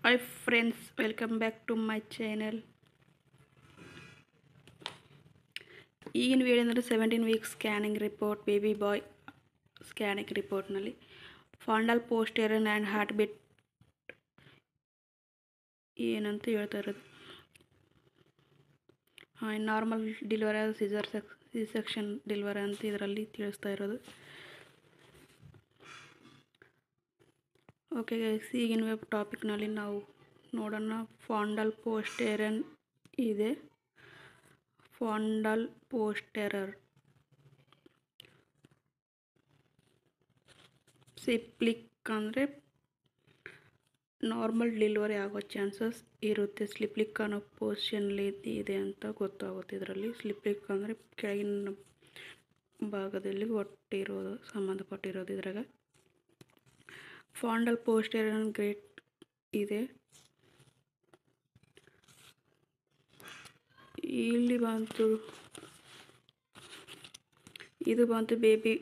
Hi friends, welcome back to my channel. ಈಗಿನ video ಅಂದರೆ 17 weeks scanning report baby boy scanning ರಿಪೋರ್ಟ್ನಲ್ಲಿ fundal posterior and heart beat ಏನಂತ ಹೇಳ್ತಾ ಇರೋದು. Normal delivery C section delivery ಅಂತ ಇದರಲ್ಲಿ ತಿಳಿಸ್ತಾ ಇರೋದು. ಓಕೆ ಗೈಸ್, ಈಗಿನ ಟಾಪಿಕ್ನಲ್ಲಿ ನಾವು ನೋಡೋಣ. ಫಾಂಡಲ್ ಪೋಸ್ಟೆರನ್ ಇದೆ. ಫಾಂಡಲ್ ಪೋಸ್ಟೆರರ್ ಸ್ಲಿಪ್ಲಿಕ್ ಅಂದರೆ ನಾರ್ಮಲ್ ಡೆಲಿವರಿ ಆಗೋ ಚಾನ್ಸಸ್ ಇರುತ್ತೆ. ಸ್ಲಿಪ್ಲಿಕ್ ಅನ್ನೋ ಪೊಸಿಷನ್ಲಿ ಇದೆ ಅಂತ ಗೊತ್ತಾಗುತ್ತೆ. ಇದರಲ್ಲಿ ಸ್ಲಿಪ್ಲಿಕ್ ಅಂದರೆ ಕೆಳಗಿನ ಭಾಗದಲ್ಲಿ ಒಟ್ಟಿರೋದು ಸಂಬಂಧಪಟ್ಟಿರೋದು. ಇದ್ರಾಗ ಫಾಂಡಲ್ ಪೋಸ್ಟೆರನ್ ಗ್ರೇಟ್ ಇದೆ. ಇಲ್ಲಿ ಇದು ಬಂತು ಬೇಬಿ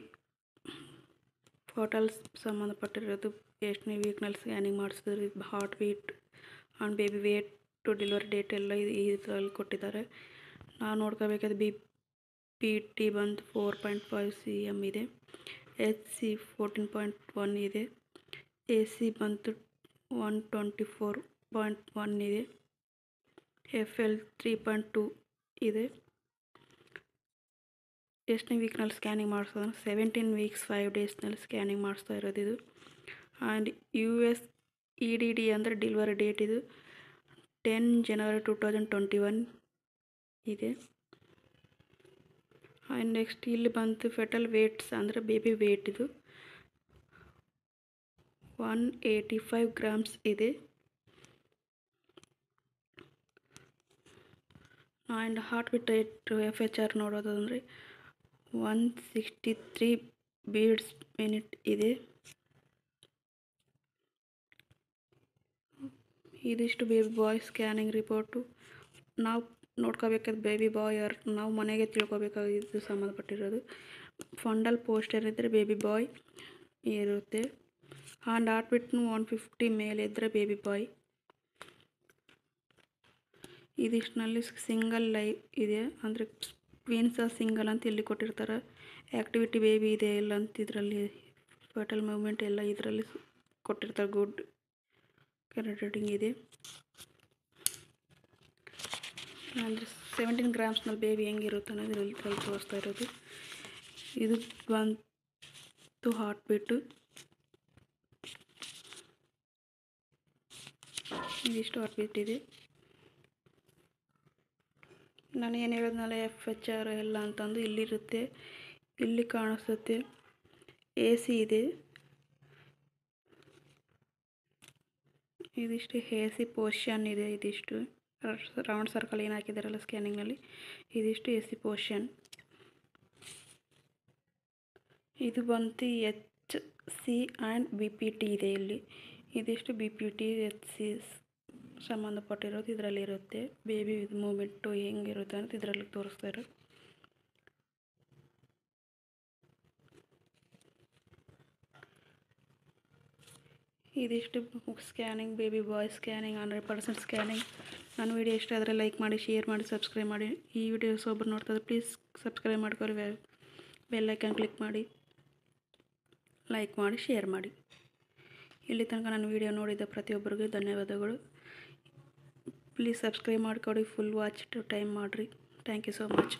ಫೋಟಲ್ಸ್ ಸಂಬಂಧಪಟ್ಟಿರೋದು. ಎಷ್ಟನೇ ವೀಕ್ನಲ್ಲಿ ಸ್ಕ್ಯಾನಿಂಗ್ ಮಾಡಿಸಿದ್ರೆ heart beat and baby weight to delivery date ಎಲ್ಲ ಇದರಲ್ಲಿ ಕೊಟ್ಟಿದ್ದಾರೆ. ನಾವು ನೋಡ್ಕೋಬೇಕಾದ್ರೆ BPT ಬಂದು 4.5 cm ಇದೆ. HC 14.1 ಇದೆ. AC ಬಂತು 124.1 ಇದೆ. FL 3.2 ಇದೆ. ಎಷ್ಟನೇ ವೀಕ್ನಲ್ಲಿ ಸ್ಕ್ಯಾನಿಂಗ್ ಮಾಡಿಸೋದು? 17 ವೀಕ್ಸ್ 5 ಡೇಸ್ನಲ್ಲಿ ಸ್ಕ್ಯಾನಿಂಗ್ ಮಾಡಿಸ್ತಾ ಇರೋದು ಇದು. ಆ್ಯಂಡ್ US EDD ಅಂದರೆ ಡೆಲಿವರಿ ಡೇಟ್ ಇದು 10 ಜನವರಿ 2021 ಇದೆ. ಆ್ಯಂಡ್ ನೆಕ್ಸ್ಟ್ ಇಲ್ಲಿ ಬಂತು ಫೆಟಲ್ ವೇಟ್ಸ್ ಅಂದರೆ ಬೇಬಿ ವೇಟ್ ಇದು 185 ಗ್ರಾಮ್ಸ್ ಇದೆ. And heart beat rate FHR ನೋಡೋದಂದರೆ 163 ಬೀಟ್ಸ್ ಮಿನಿಟ್ ಇದೆ. ಇದಿಷ್ಟು ಬೇಬಿ ಬಾಯ್ ಸ್ಕ್ಯಾನಿಂಗ್ ರಿಪೋರ್ಟು. ನಾವು ನೋಡ್ಕೋಬೇಕಾದ ಬೇಬಿ ಬಾಯ್ ನಾವು ಮನೆಗೆ ತಿಳ್ಕೊಬೇಕಾಗಿದ್ದು ಸಂಬಂಧಪಟ್ಟಿರೋದು. ಫಾಂಡಲ್ ಪೋಸ್ಟರ್ ಇದ್ದರೆ ಬೇಬಿ ಬಾಯ್ ಇರುತ್ತೆ. ಆ್ಯಂಡ್ ಹಾರ್ಟ್ ಬೀಟ್ನು 150 ಮೇಲೆ ಇದ್ದರೆ ಬೇಬಿ ಬಾಯ್. ಇದಿಷ್ಟನಲ್ಲಿ ಸಿಂಗಲ್ ಲೈವ್ ಇದೆ ಅಂದರೆ ಕ್ವೀನ್ಸ ಸಿಂಗಲ್ ಅಂತ ಇಲ್ಲಿ ಕೊಟ್ಟಿರ್ತಾರೆ. ಆ್ಯಕ್ಟಿವಿಟಿ ಬೇಬಿ ಇದೆ ಇಲ್ಲ ಅಂತ ಇದರಲ್ಲಿ ಫೆಟಲ್ ಮೂವ್ಮೆಂಟ್ ಎಲ್ಲ ಇದರಲ್ಲಿ ಕೊಟ್ಟಿರ್ತಾರೆ. ಗುಡ್ ರೇಟಿಂಗ್ ಇದೆ. ಅಂದರೆ 17 ಗ್ರಾಮ್ಸ್ನಲ್ಲಿ ಬೇಬಿ ಹೆಂಗಿರುತ್ತೆ ಅನ್ನೋದು ಇದರಲ್ಲಿ ತೋರಿಸ್ತಾ ಇರೋದು. ಇದು ಬಂತು ಹಾರ್ಟ್ ಬೀಟು. ಇದಿಷ್ಟು ಹಾರ್ಟ್ ಬೀಟ್ ಇದೆ. ನಾನು ಏನು ಹೇಳಿದ್ನಲ್ಲ FHR ಎಲ್ಲ ಅಂತಂದು ಇಲ್ಲಿರುತ್ತೆ, ಇಲ್ಲಿ ಕಾಣಿಸುತ್ತೆ. AC ಇದೆ. ಇದಿಷ್ಟು AC ಪೋರ್ಷನ್ ಇದೆ. ಇದಿಷ್ಟು ರೌಂಡ್ ಸರ್ಕಲ್ ಏನು ಹಾಕಿದಾರಲ್ಲ ಸ್ಕ್ಯಾನಿಂಗ್ನಲ್ಲಿ ಇದಿಷ್ಟು AC ಪೋರ್ಷನ್. ಇದು ಬಂತು HC ಆ್ಯಂಡ್ BPT ಇದೆ ಇಲ್ಲಿ. ಇದಿಷ್ಟು BPT HC ಸಂಬಂಧಪಟ್ಟಿರೋದು ಇದರಲ್ಲಿರುತ್ತೆ. ಬೇಬಿ ಮೂಮೆಂಟು ಹೆಂಗಿರುತ್ತೆ ಅಂತ ಇದರಲ್ಲಿ ತೋರಿಸ್ತಾರೆ. ಇದಿಷ್ಟು scanning baby boy scanning 100% scanning. ನನ್ನ ವಿಡಿಯೋ ಇಷ್ಟ ಆದರೆ ಲೈಕ್ ಮಾಡಿ, ಶೇರ್ ಮಾಡಿ, ಸಬ್ಸ್ಕ್ರೈಬ್ ಮಾಡಿ. ಈ ವಿಡಿಯೋಸ್ ಒಬ್ಬರು ನೋಡ್ತಾರೆ ಪ್ಲೀಸ್ ಸಬ್ಸ್ಕ್ರೈಬ್ ಮಾಡ್ಕೊಳ್ಳಿ. ಬೆಲ್ ಐಕಾನ್ ಕ್ಲಿಕ್ ಮಾಡಿ, ಲೈಕ್ ಮಾಡಿ, ಶೇರ್ ಮಾಡಿ. ಇಲ್ಲಿ ತನಕ ನನ್ನ ವಿಡಿಯೋ ನೋಡಿದ ಪ್ರತಿಯೊಬ್ಬರಿಗೂ ಧನ್ಯವಾದಗಳು. ಪ್ಲೀಸ್ ಸಬ್ಸ್ಕ್ರೈಬ್ ಮಾಡ್ಕೊಳ್ಳಿ. ಫುಲ್ ವಾಚ್ ಟೈಮ್ ಮಾಡಿರಿ. Thank you so much.